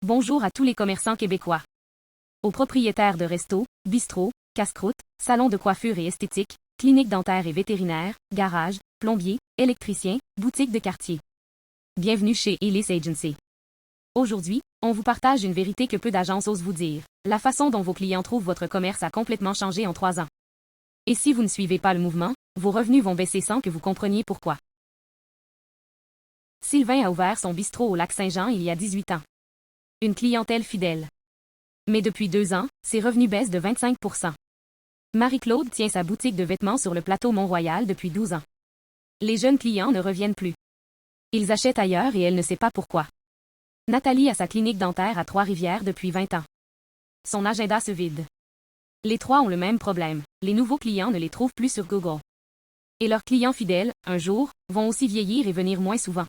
Bonjour à tous les commerçants québécois. Aux propriétaires de restos, bistrots, casse-croûtes, salons de coiffure et esthétique, cliniques dentaires et vétérinaires, garages, plombiers, électriciens, boutiques de quartier. Bienvenue chez Ellis Agency. Aujourd'hui, on vous partage une vérité que peu d'agences osent vous dire. La façon dont vos clients trouvent votre commerce a complètement changé en 3 ans. Et si vous ne suivez pas le mouvement, vos revenus vont baisser sans que vous compreniez pourquoi. Sylvain a ouvert son bistrot au Lac-Saint-Jean il y a 18 ans. Une clientèle fidèle. Mais depuis 2 ans, ses revenus baissent de 25%. Marie-Claude tient sa boutique de vêtements sur le plateau Mont-Royal depuis 12 ans. Les jeunes clients ne reviennent plus. Ils achètent ailleurs et elle ne sait pas pourquoi. Nathalie a sa clinique dentaire à Trois-Rivières depuis 20 ans. Son agenda se vide. Les trois ont le même problème, les nouveaux clients ne les trouvent plus sur Google. Et leurs clients fidèles, un jour, vont aussi vieillir et venir moins souvent.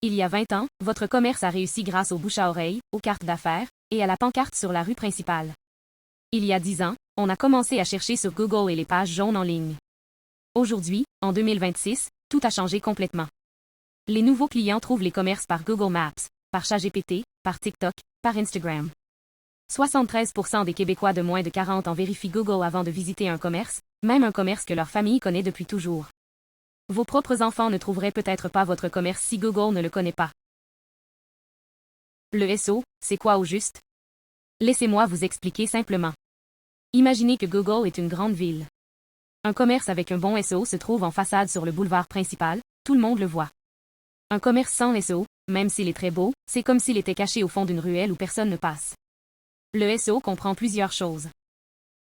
Il y a 20 ans, votre commerce a réussi grâce au bouche à oreille, aux cartes d'affaires, et à la pancarte sur la rue principale. Il y a 10 ans, on a commencé à chercher sur Google et les pages jaunes en ligne. Aujourd'hui, en 2026, tout a changé complètement. Les nouveaux clients trouvent les commerces par Google Maps, par ChatGPT, par TikTok, par Instagram. 73% des Québécois de moins de 40 ans vérifient Google avant de visiter un commerce, même un commerce que leur famille connaît depuis toujours. Vos propres enfants ne trouveraient peut-être pas votre commerce si Google ne le connaît pas. Le SEO, c'est quoi au juste? Laissez-moi vous expliquer simplement. Imaginez que Google est une grande ville. Un commerce avec un bon SEO se trouve en façade sur le boulevard principal, tout le monde le voit. Un commerce sans SEO, même s'il est très beau, c'est comme s'il était caché au fond d'une ruelle où personne ne passe. Le SEO comprend plusieurs choses.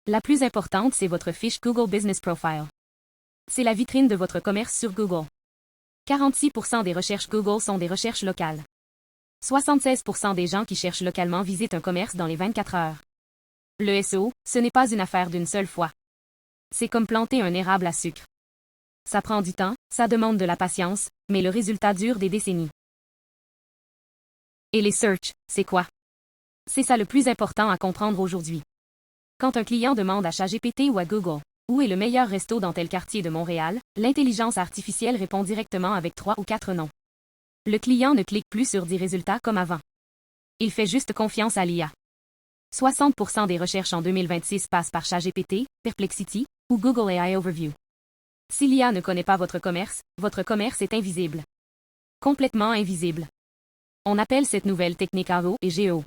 La plus importante, c'est votre fiche Google Business Profile. C'est la vitrine de votre commerce sur Google. 46% des recherches Google sont des recherches locales. 76% des gens qui cherchent localement visitent un commerce dans les 24 heures. Le SEO, ce n'est pas une affaire d'une seule fois. C'est comme planter un érable à sucre. Ça prend du temps, ça demande de la patience, mais le résultat dure des décennies. Et les search, c'est quoi? C'est ça le plus important à comprendre aujourd'hui. Quand un client demande à ChatGPT ou à Google, où est le meilleur resto dans tel quartier de Montréal, l'intelligence artificielle répond directement avec 3 ou 4 noms. Le client ne clique plus sur 10 résultats comme avant. Il fait juste confiance à l'IA. 60% des recherches en 2026 passent par ChatGPT, Perplexity ou Google AI Overview. Si l'IA ne connaît pas votre commerce est invisible. Complètement invisible. On appelle cette nouvelle technique AO et GEO.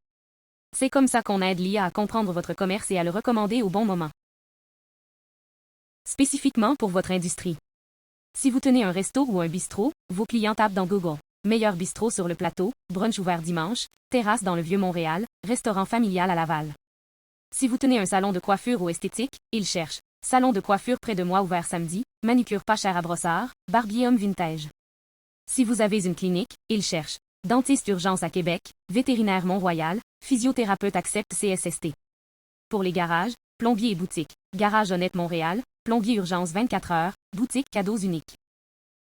C'est comme ça qu'on aide l'IA à comprendre votre commerce et à le recommander au bon moment. Spécifiquement pour votre industrie. Si vous tenez un resto ou un bistrot, vos clients tapent dans Google. Meilleur bistrot sur le plateau, brunch ouvert dimanche, terrasse dans le Vieux-Montréal, restaurant familial à Laval. Si vous tenez un salon de coiffure ou esthétique, ils cherchent. Salon de coiffure près de moi ouvert samedi, manucure pas cher à Brossard, barbier homme vintage. Si vous avez une clinique, ils cherchent. Dentiste urgence à Québec, vétérinaire Mont-Royal, physiothérapeute accepte CSST. Pour les garages, plombier et boutique, garage honnête Montréal, plombier urgence 24 heures, boutique cadeaux uniques.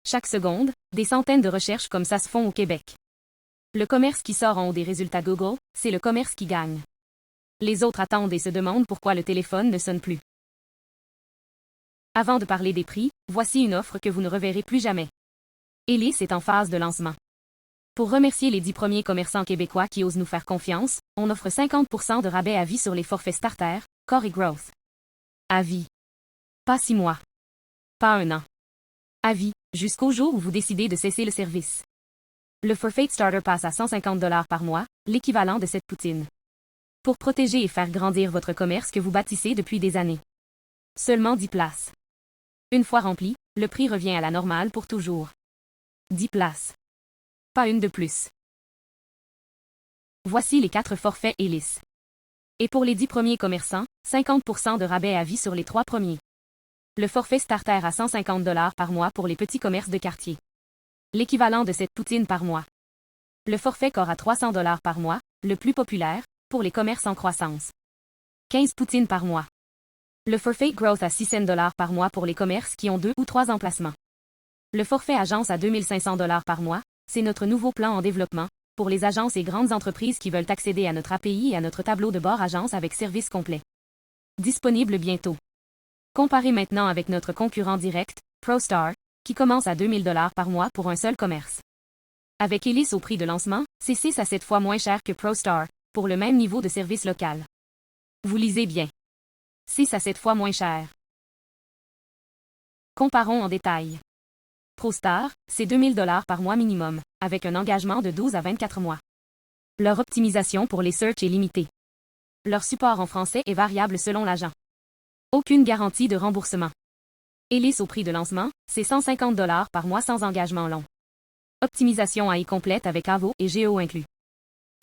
Chaque seconde, des centaines de recherches comme ça se font au Québec. Le commerce qui sort en haut des résultats Google, c'est le commerce qui gagne. Les autres attendent et se demandent pourquoi le téléphone ne sonne plus. Avant de parler des prix, voici une offre que vous ne reverrez plus jamais. Ellis est en phase de lancement. Pour remercier les 10 premiers commerçants québécois qui osent nous faire confiance, on offre 50% de rabais à vie sur les forfaits Starter, Core et Growth. À vie. Pas 6 mois. Pas 1 an. À vie, jusqu'au jour où vous décidez de cesser le service. Le forfait Starter passe à 150 $ par mois, l'équivalent de cette poutine. Pour protéger et faire grandir votre commerce que vous bâtissez depuis des années. Seulement 10 places. Une fois rempli, le prix revient à la normale pour toujours. 10 places. Pas une de plus. Voici les 4 forfaits Ellis. Et pour les 10 premiers commerçants, 50% de rabais à vie sur les 3 premiers. Le forfait Starter à 150 $ par mois pour les petits commerces de quartier. L'équivalent de cette poutine par mois. Le forfait Core à 300 $ par mois, le plus populaire, pour les commerces en croissance. 15 poutines par mois. Le forfait Growth à 600 $ par mois pour les commerces qui ont 2 ou 3 emplacements. Le forfait Agence à 2500 $ par mois, c'est notre nouveau plan en développement, pour les agences et grandes entreprises qui veulent accéder à notre API et à notre tableau de bord agence avec service complet. Disponible bientôt. Comparez maintenant avec notre concurrent direct, ProStar, qui commence à 2000 $ par mois pour un seul commerce. Avec Hélice au prix de lancement, c'est 6 à 7 fois moins cher que ProStar, pour le même niveau de service local. Vous lisez bien. 6 à 7 fois moins cher. Comparons en détail. ProStar, c'est 2 000 $ par mois minimum, avec un engagement de 12 à 24 mois. Leur optimisation pour les searches est limitée. Leur support en français est variable selon l'agent. Aucune garantie de remboursement. Hélice au prix de lancement, c'est 150 $ par mois sans engagement long. Optimisation AI complète avec AVO et Géo inclus.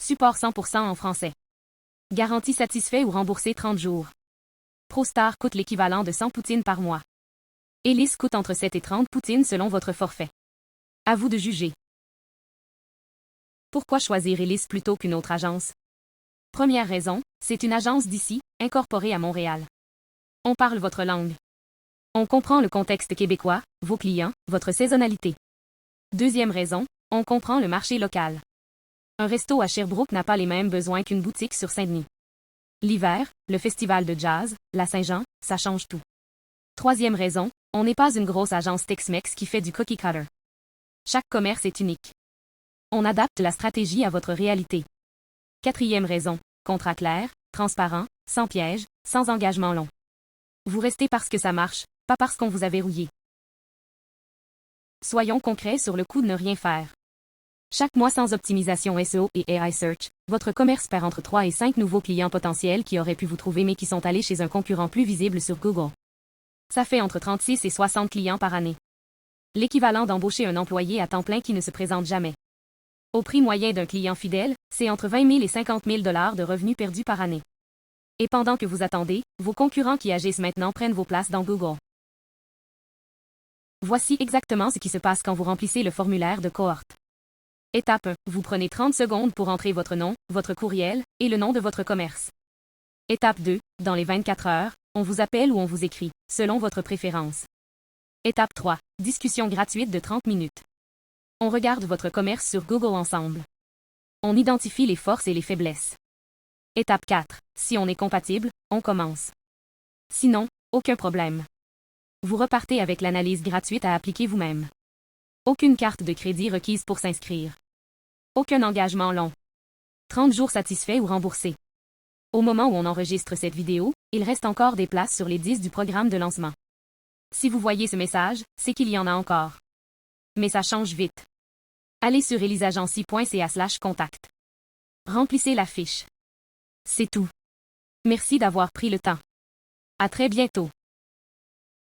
Support 100% en français. Garantie satisfait ou remboursé 30 jours. ProStar coûte l'équivalent de 100 poutines par mois. Hélice coûte entre 7 et 30 poutines selon votre forfait. À vous de juger. Pourquoi choisir Hélice plutôt qu'une autre agence? Première raison, c'est une agence d'ici, incorporée à Montréal. On parle votre langue. On comprend le contexte québécois, vos clients, votre saisonnalité. Deuxième raison, on comprend le marché local. Un resto à Sherbrooke n'a pas les mêmes besoins qu'une boutique sur Saint-Denis. L'hiver, le festival de jazz, la Saint-Jean, ça change tout. Troisième raison, on n'est pas une grosse agence Tex-Mex qui fait du cookie cutter. Chaque commerce est unique. On adapte la stratégie à votre réalité. Quatrième raison, contrat clair, transparent, sans piège, sans engagement long. Vous restez parce que ça marche, pas parce qu'on vous a verrouillé. Soyons concrets sur le coût de ne rien faire. Chaque mois sans optimisation SEO et AI Search, votre commerce perd entre 3 et 5 nouveaux clients potentiels qui auraient pu vous trouver mais qui sont allés chez un concurrent plus visible sur Google. Ça fait entre 36 et 60 clients par année. L'équivalent d'embaucher un employé à temps plein qui ne se présente jamais. Au prix moyen d'un client fidèle, c'est entre 20 000 et 50 000 $ de revenus perdus par année. Et pendant que vous attendez, vos concurrents qui agissent maintenant prennent vos places dans Google. Voici exactement ce qui se passe quand vous remplissez le formulaire de cohorte. Étape 1. Vous prenez 30 secondes pour entrer votre nom, votre courriel et le nom de votre commerce. Étape 2. Dans les 24 heures, on vous appelle ou on vous écrit, selon votre préférence. Étape 3. Discussion gratuite de 30 minutes. On regarde votre commerce sur Google ensemble. On identifie les forces et les faiblesses. Étape 4. Si on est compatible, on commence. Sinon, aucun problème. Vous repartez avec l'analyse gratuite à appliquer vous-même. Aucune carte de crédit requise pour s'inscrire. Aucun engagement long. 30 jours satisfaits ou remboursés. Au moment où on enregistre cette vidéo, il reste encore des places sur les 10 du programme de lancement. Si vous voyez ce message, c'est qu'il y en a encore. Mais ça change vite. Allez sur elisagency.ca/contact. Remplissez la fiche. C'est tout. Merci d'avoir pris le temps. À très bientôt.